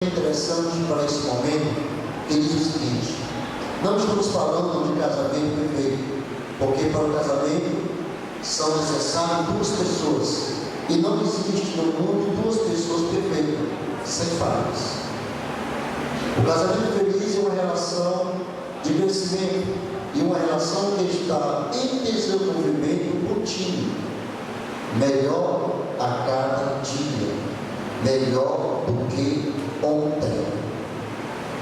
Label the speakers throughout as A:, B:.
A: interessante para esse momento, ele diz o seguinte: não estamos falando de casamento perfeito, porque para o casamento são necessárias duas pessoas, e não existe no mundo duas pessoas perfeitas, sem falhas. O casamento feliz é uma relação de crescimento e uma relação que está em desenvolvimento contínuo, melhor a cada dia, melhor do que ontem.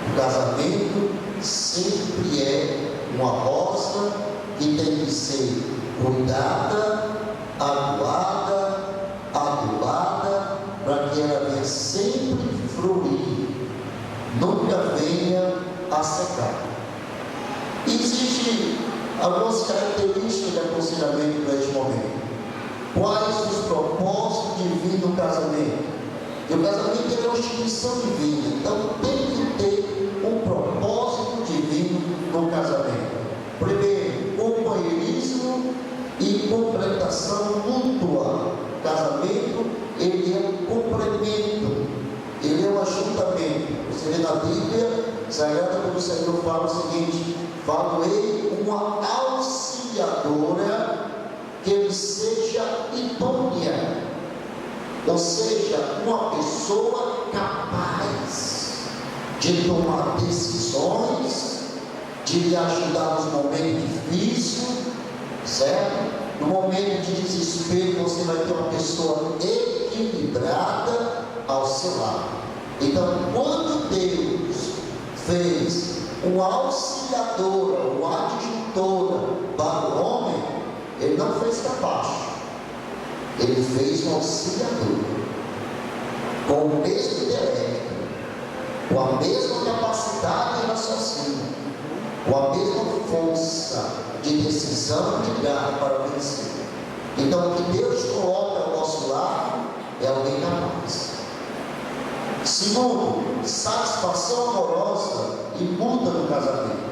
A: O casamento sempre é uma rosa que tem que ser cuidada, adulada, para que ela venha sempre fluir, nunca venha a secar. Existem algumas características de aconselhamento para este momento. Quais os propósitos divinos do casamento? E o casamento é uma instituição divina, então tem que ter um propósito divino no casamento. Primeiro, companheirismo e completação mútua. O casamento, ele é um complemento, ele é um ajuntamento. Você vê na Bíblia Sagrada, quando o Senhor fala o seguinte: falo-ei uma auxiliadora que ele seja idônea, ou seja, uma pessoa capaz de tomar decisões, de lhe ajudar nos momentos difíceis, certo? No momento de desespero, você vai ter uma pessoa equilibrada ao seu lado. Então, quando Deus fez uma auxiliadora, uma adjutora para o homem, ele não fez capaz, ele fez um auxiliador com o mesmo intelecto, com a mesma capacidade de raciocínio, com a mesma força de decisão de garra para vencer. Então, o que Deus coloca ao nosso lado é alguém capaz. Segundo, satisfação amorosa e mútua no casamento.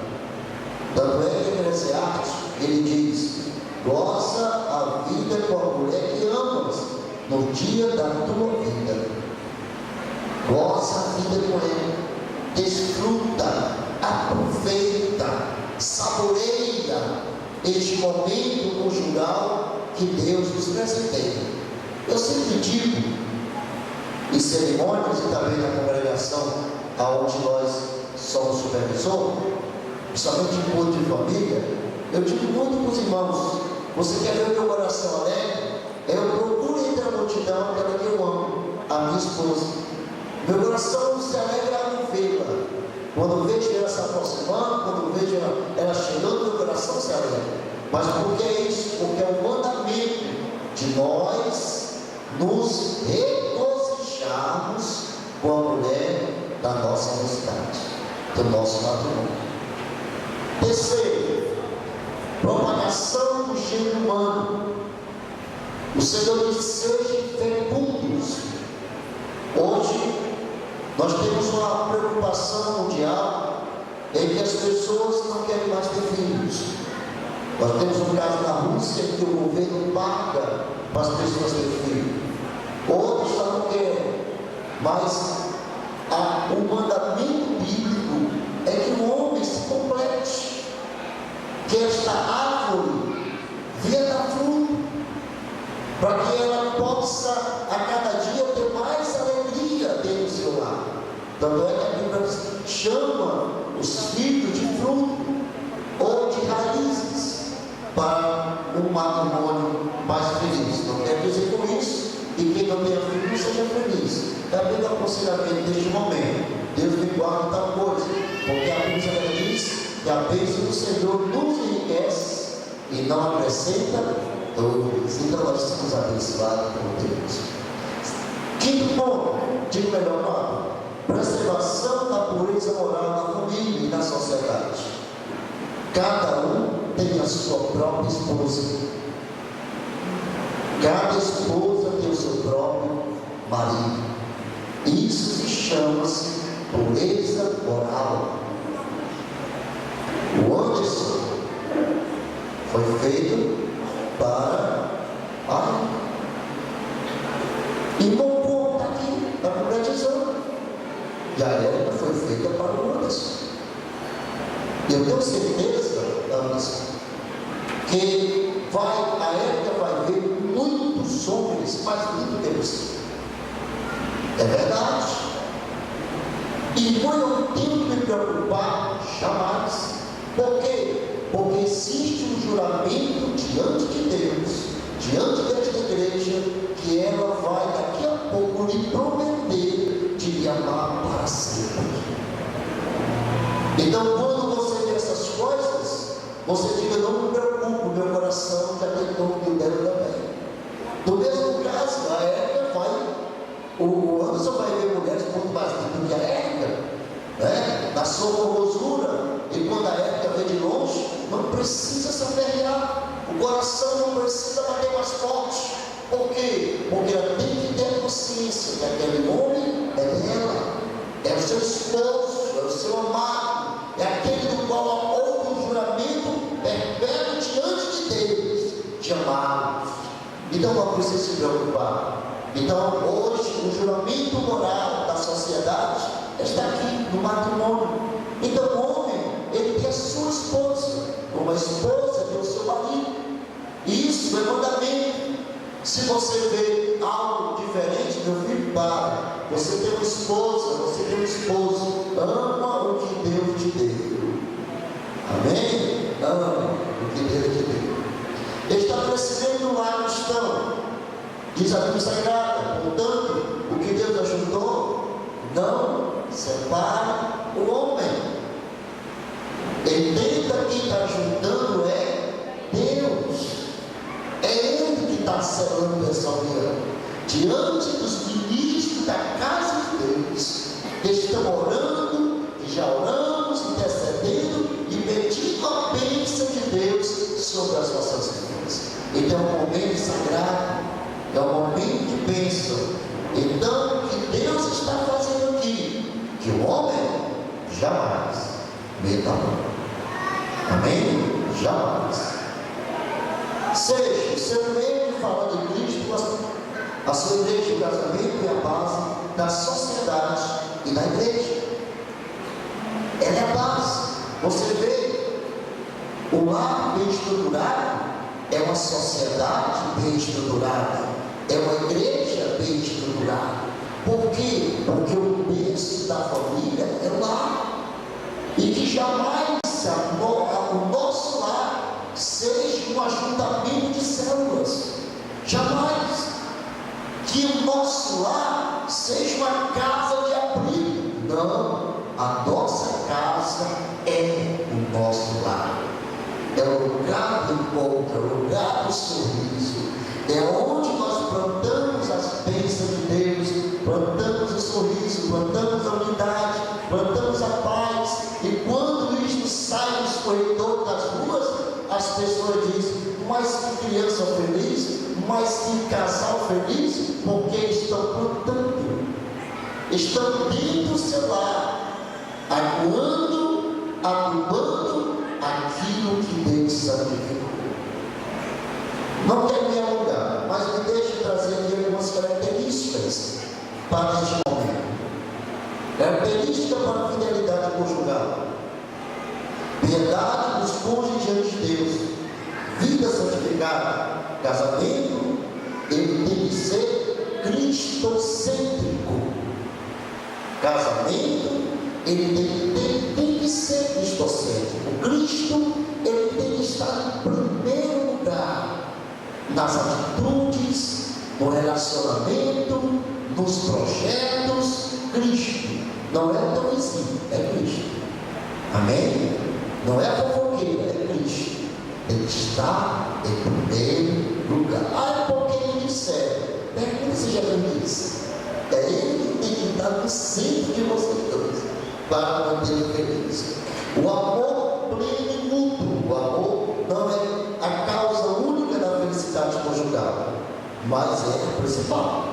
A: Tanto é que em Eclesiastes ele diz: goza a vida com a mulher que amas no dia da tua vida. Goza a vida com ela, desfruta, aproveita, saboreia este momento conjugal que Deus nos presenteia. Eu sempre digo, em cerimônias e também na congregação aonde nós somos supervisor, principalmente em culto de família, eu digo muito para os irmãos: você quer ver meu coração alegre? Eu procuro entre a multidão aquela que eu amo, a minha esposa. Meu coração se alegra ao vê-la. Quando vejo ela se aproximando, quando vejo ela chegando, meu coração se alegra. Mas por que é isso? Porque é o mandamento de nós nos regozijarmos com a mulher da nossa mocidade, do nosso matrimônio. Terceiro, propagação do gênero humano. O Senhor diz: sejam fecundos. Hoje nós temos uma preocupação mundial em que as pessoas não querem mais ter filhos. Nós temos um caso na Rússia que o governo paga para as pessoas terem filhos. Outros já não querem. Mas o mandamento bíblico é que o homem se complete, que esta árvore venha dar fruto, para que ela possa a cada dia ter mais alegria dentro do seu lar. Tanto é que a Bíblia chama os filhos de fruto ou de raízes para um matrimônio mais feliz. Não quer dizer com isso que quem não tenha filho não seja feliz. Também do aconselhamento deste momento: Deus me guarda tal coisa, porque a Bíblia diz que a bênção do Senhor nos enriquece e não acrescenta dores. Então nós estamos abençoados por Deus. Quinto ponto, digo melhor nome: preservação da pureza moral na família e na sociedade. Cada um tem a sua própria esposa. Cada esposa tem o seu próprio marido. Isso se chama-se pureza moral. O Anderson foi feito para e bom está aqui, está concretizando. E a Érica foi feita para o Anderson. Eu tenho certeza, Anderson, que a Érica vai ver muitos homens mais lindos que você. É verdade. E não eu tenho que me preocupar jamais. Por quê? Porque existe um juramento diante de Deus, diante desta igreja, que ela vai daqui a pouco lhe prometer de lhe amar para sempre. Então, quando você vê essas coisas, você diga: não me preocupo, meu coração já tem nome dela também. No mesmo caso, a Érica o Anderson vai ver mulheres muito mais lindas do que a Érica, né? Na sua formosura. E quando a Érica vê de longe, não precisa se aferrar, o coração não precisa bater mais forte. Por quê? Porque ela tem que ter consciência que aquele homem é dela, é o seu esposo, é o seu amado, é aquele do qual houve um juramento perpétuo diante de Deus de amá-lo. Então não precisa se preocupar. Então hoje o juramento moral da sociedade está aqui no matrimônio. Então o homem, ele tem a sua esposa, como a esposa tem o seu marido. Isso é mandamento. Se você vê algo diferente, meu filho, para. Você tem uma esposa, você tem um esposo, ama o que Deus te deu. Amém? Ama o que Deus te deu. Estabelecimento no lar cristão. Diz a Bíblia Sagrada: portanto, o que Deus ajuntou, não separa o homem. Entenda que está juntando é Deus. É Ele que está selando essa união diante dos ministros da casa de Deus, que estão orando, que já oramos, intercedendo e pedindo a bênção de Deus sobre as nossas vidas. Então é um momento sagrado, é um momento de bênção. Então o que Deus está fazendo aqui, que o homem jamais meta a mão. Amém? Jamais. Seja o seu meio de falar de Cristo, a sua igreja, o casamento é a base da sociedade e da igreja. Ela é a base. Você vê, o lar bem estruturado é uma sociedade bem estruturada, é uma igreja bem estruturada. Por quê? Porque o berço da família é o lar. E que jamais o nosso lar seja um ajuntamento de células. Jamais. Que o nosso lar seja uma casa de abrigo. Não. A nossa casa é o nosso lar. É o lugar do encontro, é o lugar do sorriso. É onde nós plantamos as bênçãos de Deus, plantamos o sorriso, plantamos a unidade, plantamos a paz. E quando isto sai nos corredores das ruas, as pessoas dizem: mas que criança feliz, mas que casal feliz, porque estão plantando, estão dentro do seu lar, aguando, adubando aquilo que Deus santificou. Não quero me alongar, mas me deixe trazer aqui algumas características para este momento. Característica para a fidelidade conjugal: piedade dos cônjuges diante de Deus, vida santificada. Casamento, ele tem que ser cristocêntrico. Casamento, ele tem que ser cristocêntrico. O Cristo, ele tem que estar em primeiro lugar nas atitudes, no relacionamento, nos projetos. Cristo não é o teu vizinho, é Cristo. Amém? Não é a fofoqueira, é Cristo. Ele está em primeiro lugar. Ah, é porque ele disser. Pergunta se já me disse. É ele que tem que estar no centro de vocês dois, para manter feliz. O amor pleno e mútuo. O amor não é a causa única da felicidade conjugal, mas é a principal.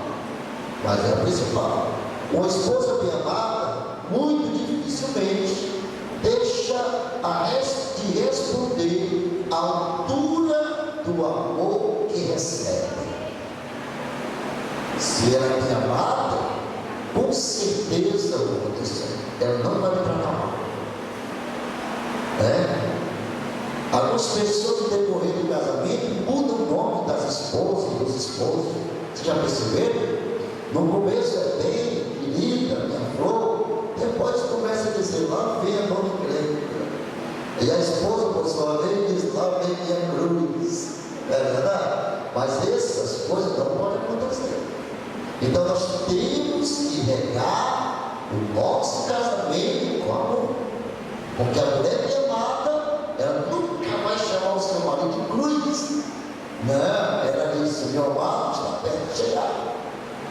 A: Uma esposa bem amada, muito dificilmente deixa de responder à altura do amor que recebe. Se ela é bem amada, com certeza, ela não vai me tratar mal. Algumas pessoas no decorrer do casamento mudam o nome das esposas e dos esposos. Vocês já perceberam? No começo é bem, querida, minha flor. Depois começa a dizer, lá vem a dona Cleide. E a esposa, por sua vez, diz, lá vem minha cruz. É verdade? Mas essas coisas não podem acontecer. Então nós temos que regar o nosso casamento com amor. Porque a mulher que é amada, ela nunca vai chamar o seu marido de cruz. Não, ela diz, meu amado está perto de chegar.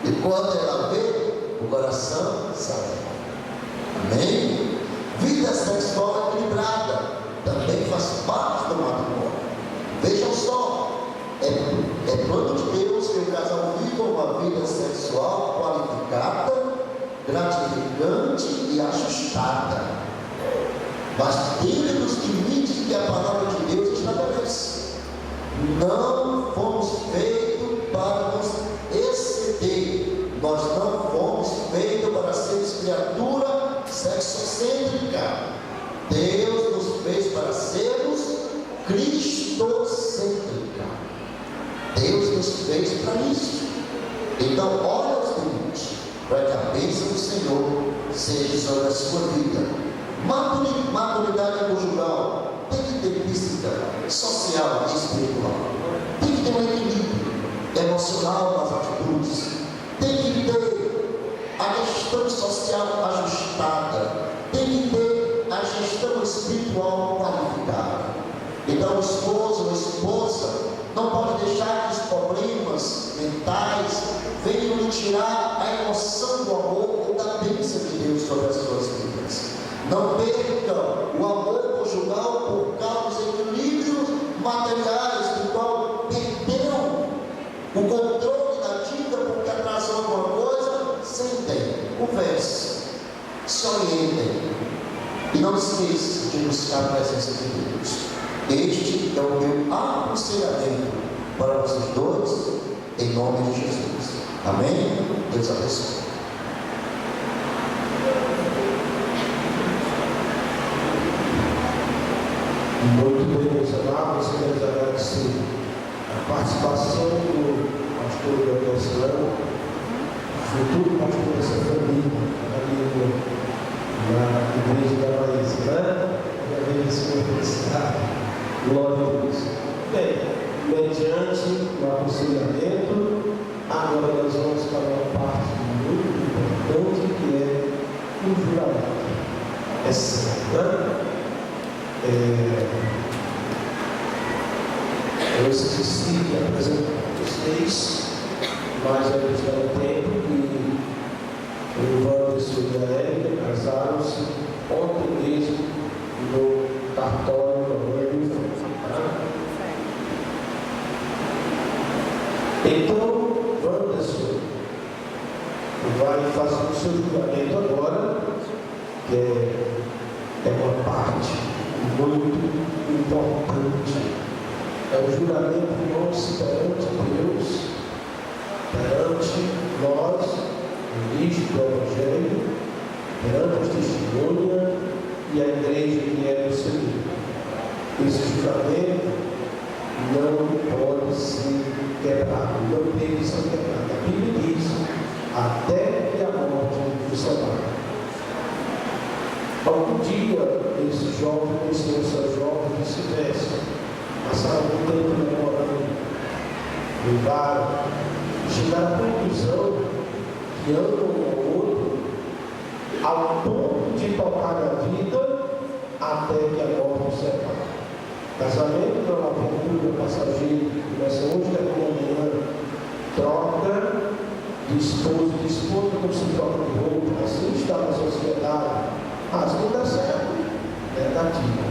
A: E quando ela vê, o coração sai. Amém? Vida sexual equilibrada também faz parte do matrimônio. Vejam só, é plano de Deus que o casal viva uma vida sexual qualificada, gratificante e ajustada, mas dentro dos limites que a palavra de Deus estabelece. Não fomos feitos para nos exceder, nós não fomos feitos para sermos criatura sexocêntrica. Deus nos fez para sermos cristocêntrica. Deus nos fez para isso. Então, olha os limites, para que a bênção do Senhor seja sobre a sua vida. Maturidade conjugal tem que ter física, social e espiritual. Tem que ter um equilíbrio emocional nas atitudes. Tem que ter a questão social ajustada. Tem que ter a gestão espiritual qualificada. Então, o esposo ou a esposa não pode deixar que os problemas mentais venham lhe tirar a emoção do amor ou da bênção de Deus sobre as suas vidas. Não percam o amor conjugal por causa dos equilíbrios materiais, do qual perdeu o controle da dívida porque atrasou alguma coisa. Sentem, conversem, se orientem e não esqueçam de buscar a presença de Deus. Este é o meu aconselhamento para vocês dois, em nome de Jesus. Amém? Deus abençoe.
B: Muito bem, meus amados, queremos agradecer a participação do pastor Gabriel Silão, futuro pastor dessa família, na igreja da Maísa, né? Agradeço a felicidade. Glória a Deus. Bem, mediante o aconselhamento, agora nós vamos para uma parte muito importante que é o juramento. É certo, né? Eu esqueci de apresentar para vocês, mas já está no tempo que o Wanderson e a Érica casaram-se ontem mesmo no cartório da Mãe do Filho. Então, Wanderson vai fazer o seu julgamento agora, que é uma parte muito importante. É o juramento nosso perante Deus, perante nós, o ministro do Evangelho, perante as testemunhas e a igreja que é do Senhor. Esse juramento não pode ser quebrado, não tem que ser quebrado. A Bíblia diz, até que a morte nos separe. Algum dia, esse jovem, essa jovem vice-versa, passaram um tempo namorando, levaram, chegaram à conclusão que amam um ao outro, ao ponto de tocar na vida até que a morte os separe. Casamento não é uma aventura passageira, começa hoje, é amanhã, troca de esposo como se troca de roupa, assim está na sociedade. Se não dá certo, é negativo.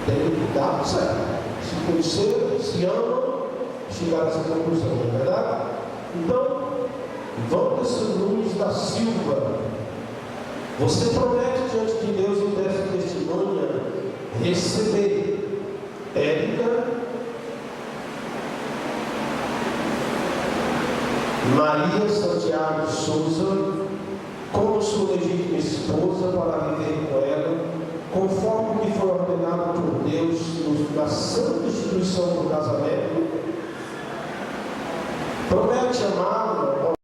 B: Tem que dar certo. Se conheceram, se amam, chegaram a essa conclusão, não é verdade? Então, Wanderson Nunes da Silva, você promete diante de Deus e dessa testemunha receber Érica, Maria Santiago Souza como sua legítima esposa para viver com ela, conforme o que foi ordenado por Deus na santa instituição do casamento. Promete amá-la